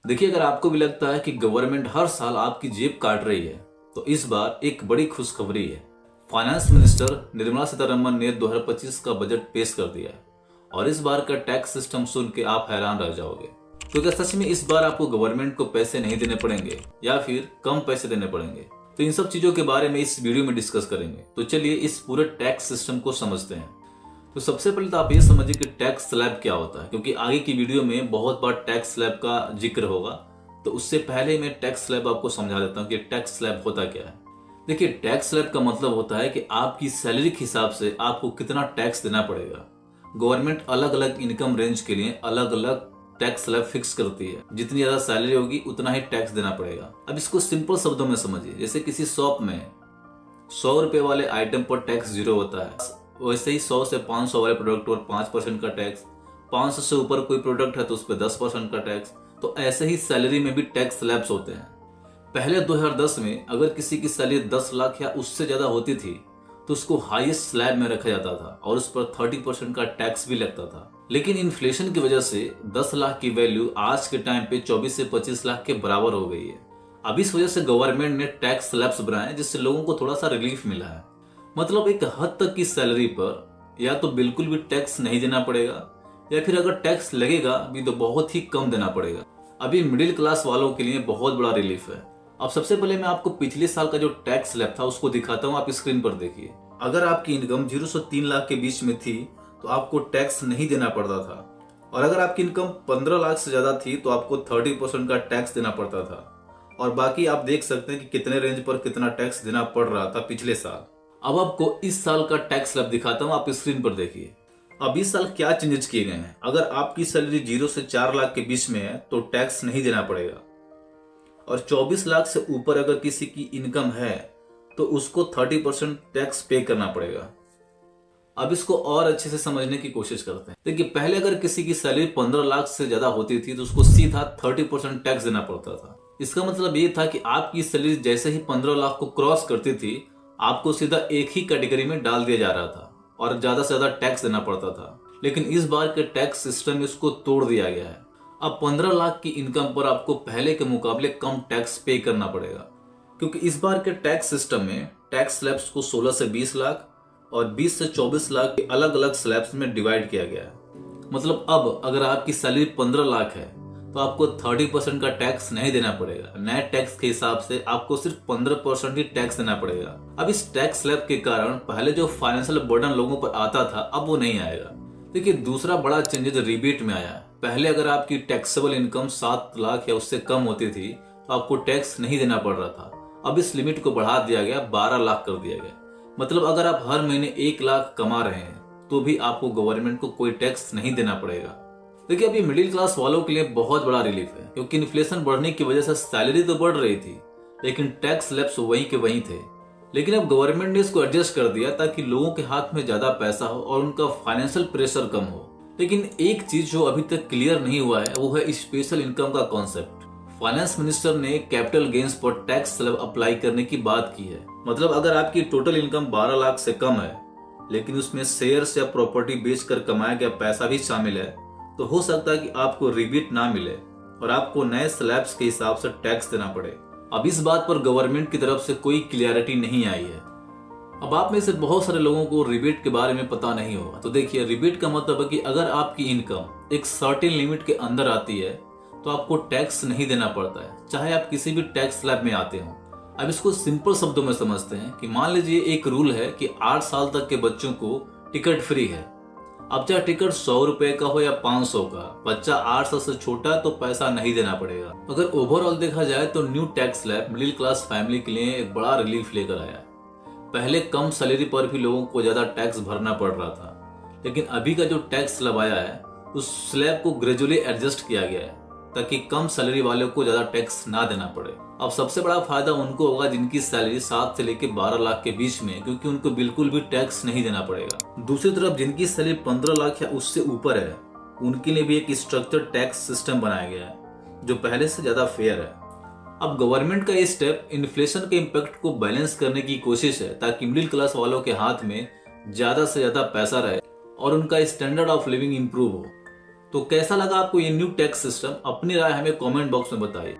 देखिए, अगर आपको भी लगता है कि गवर्नमेंट हर साल आपकी जेब काट रही है, तो इस बार एक बड़ी खुशखबरी है। फाइनेंस मिनिस्टर निर्मला सीतारमण ने 2025 का बजट पेश कर दिया है और इस बार का टैक्स सिस्टम सुन के आप हैरान रह जाओगे। तो क्या सच में इस बार आपको गवर्नमेंट को पैसे नहीं देने पड़ेंगे या फिर कम पैसे देने पड़ेंगे? तो इन सब चीजों के बारे में इस वीडियो में डिस्कस करेंगे। तो चलिए इस पूरे टैक्स सिस्टम को समझते हैं। तो सबसे पहले तो आप ये समझिए कि टैक्स स्लैब क्या होता है, क्योंकि आगे की वीडियो में बहुत बार टैक्स स्लैब का जिक्र होगा। तो उससे पहले मैं टैक्स स्लैब आपको समझा देता हूँ कि टैक्स स्लैब होता क्या है। देखिए, टैक्स स्लैब का मतलब होता है कि आपकी सैलरी के हिसाब से आपको कितना टैक्स देना पड़ेगा। गवर्नमेंट अलग अलग इनकम रेंज के लिए अलग अलग टैक्स स्लैब फिक्स करती है। जितनी ज्यादा सैलरी होगी उतना ही टैक्स देना पड़ेगा। अब इसको सिंपल शब्दों में समझिए। जैसे किसी शॉप में 100 रुपए वाले आइटम पर टैक्स 0 होता है, वैसे ही 100 से 500 वाले प्रोडक्ट पर 5% का टैक्स, 500 से ऊपर कोई प्रोडक्ट है तो उस पर 10% का टैक्स। तो ऐसे ही सैलरी में भी टैक्स स्लैब्स होते हैं। पहले 2010 में अगर किसी की सैलरी 10 लाख या उससे ज्यादा होती थी तो उसको हाईएस्ट स्लैब में रखा जाता था और उस पर 30% का टैक्स भी लगता था। लेकिन इन्फ्लेशन की वजह से 10 लाख की वैल्यू आज के टाइम पे 24 से 25 लाख के बराबर हो गई है। अब इस वजह से गवर्नमेंट ने टैक्स स्लैब्स बनाए जिससे लोगों को थोड़ा सा रिलीफ मिला है। मतलब एक हद तक की सैलरी पर या तो बिल्कुल भी टैक्स नहीं देना पड़ेगा या फिर अगर टैक्स लगेगा भी तो बहुत ही कम देना पड़ेगा। अभी मिडिल क्लास वालों के लिए बहुत बड़ा रिलीफ है। अब सबसे पहले मैं आपको पिछले साल का जो टैक्स स्लैब था उसको दिखाता हूँ। आप स्क्रीन पर देखिए। अगर आपकी इनकम 0 से 3 लाख के बीच में थी तो आपको टैक्स नहीं देना पड़ता था, और अगर आपकी इनकम 15 लाख से ज्यादा थी तो आपको 30% का टैक्स देना पड़ता था। और बाकी आप देख सकते हैं कि कितने रेंज पर कितना टैक्स देना पड़ रहा था पिछले साल। अब आपको इस साल का टैक्स स्लैब दिखाता हूँ। आप स्क्रीन पर देखिए। अब इस साल क्या चेंजेस किए गए हैं। अगर आपकी सैलरी 0 से 4 लाख के बीच में है तो टैक्स नहीं देना पड़ेगा, और 24 लाख से ऊपर अगर किसी की इनकम है तो उसको 30% टैक्स पे करना पड़ेगा। अब इसको और अच्छे से समझने की कोशिश करते हैं। देखिए, पहले अगर किसी की सैलरी 15 लाख से ज्यादा होती थी तो उसको सीधा 30% टैक्स देना पड़ता था। इसका मतलब ये था कि आपकी सैलरी जैसे ही 15 लाख को क्रॉस करती थी आपको सीधा एक ही कैटेगरी में डाल दिया जा रहा था और ज्यादा से ज्यादा टैक्स देना पड़ता था। लेकिन इस बार के टैक्स सिस्टम में इसको तोड़ दिया गया है। अब 15 लाख की इनकम पर आपको पहले के मुकाबले कम टैक्स पे करना पड़ेगा, क्योंकि इस बार के टैक्स सिस्टम में टैक्स स्लैब्स को 16 से 20 लाख और 20 से 24 लाख के अलग अलग स्लैब्स में डिवाइड किया गया है। मतलब अब अगर आपकी सैलरी 15 लाख है तो आपको 30% का टैक्स नहीं देना पड़ेगा। नए टैक्स के हिसाब से आपको सिर्फ 15% ही टैक्स देना पड़ेगा। अब इस टैक्स स्लैब के कारण पहले जो फाइनेंशियल बर्डन लोगों पर आता था अब वो नहीं आएगा। देखिए, दूसरा बड़ा चेंजेस रिबेट में आया है। पहले अगर आपकी टैक्सेबल इनकम 7 लाख या उससे कम होती थी तो आपको टैक्स नहीं देना पड़ रहा था। अब इस लिमिट को बढ़ा दिया गया, 12 लाख कर दिया गया। मतलब अगर आप हर महीने 1 लाख कमा रहे हैं तो भी आपको गवर्नमेंट को कोई टैक्स नहीं देना पड़ेगा। देखिए, अभी मिडिल क्लास वालों के लिए बहुत बड़ा रिलीफ है, क्योंकि इन्फ्लेशन बढ़ने की वजह से सैलरी तो बढ़ रही थी लेकिन टैक्स स्लैब्स वहीं के वहीं थे। लेकिन अब गवर्नमेंट ने इसको एडजस्ट कर दिया ताकि लोगों के हाथ में ज्यादा पैसा हो और उनका फाइनेंशियल प्रेशर कम हो। लेकिन एक चीज जो अभी तक क्लियर नहीं हुआ है वो है स्पेशल इनकम का कॉन्सेप्ट। फाइनेंस मिनिस्टर ने कैपिटल गेन्स पर टैक्स स्लैब अप्लाई करने की बात की है। मतलब अगर आपकी टोटल इनकम 12 लाख से कम है लेकिन उसमें शेयर्स या प्रॉपर्टी बेचकर कमाया गया पैसा भी शामिल है तो हो सकता है कि आपको रिबेट ना मिले और आपको नए स्लैब्स के हिसाब से टैक्स देना पड़े। अब इस बात पर गवर्नमेंट की तरफ से कोई क्लियरिटी नहीं आई है। अब आप में से बहुत सारे लोगों को रिबेट के बारे में पता नहीं होगा। तो देखिए, रिबेट का मतलब है कि अगर आपकी इनकम एक सर्टेन लिमिट के अंदर आती है तो आपको टैक्स नहीं देना पड़ता है, चाहे आप किसी भी टैक्स स्लैब में आते हो। अब इसको सिंपल शब्दों में समझते हैं कि मान लीजिए एक रूल है कि 8 साल तक के बच्चों को टिकट फ्री है। अब चाहे टिकट 100 रुपए का हो या 500 का, बच्चा 8 साल से छोटा है तो पैसा नहीं देना पड़ेगा। अगर ओवरऑल देखा जाए तो new tax slab middle class family के लिए एक बड़ा रिलीफ लेकर आया है। पहले कम सैलरी पर भी लोगों को ज्यादा टैक्स भरना पड़ रहा था, लेकिन अभी का जो टैक्स स्लैब आया है उस स्लैब को ग्रेजुअली एडजस्ट किया गया है ताकि कम सैलरी वालों को ज्यादा टैक्स ना देना पड़े। अब सबसे बड़ा फायदा उनको होगा जिनकी सैलरी 7 से लेकर 12 लाख के बीच में, क्योंकि उनको बिल्कुल भी टैक्स नहीं देना पड़ेगा। दूसरी तरफ जिनकी सैलरी 15 लाख या उससे ऊपर है उनके लिए भी एक स्ट्रक्चर टैक्स सिस्टम बनाया गया है जो पहले से ज्यादा फेयर है। अब गवर्नमेंट का ये स्टेप इन्फ्लेशन के इम्पैक्ट को बैलेंस करने की कोशिश है ताकि मिडिल क्लास वालों के हाथ में ज्यादा से ज्यादा पैसा रहे और उनका स्टैंडर्ड ऑफ लिविंग इंप्रूव हो। तो कैसा लगा आपको ये न्यू टैक्स सिस्टम? अपनी राय हमें कमेंट बॉक्स में बताइए।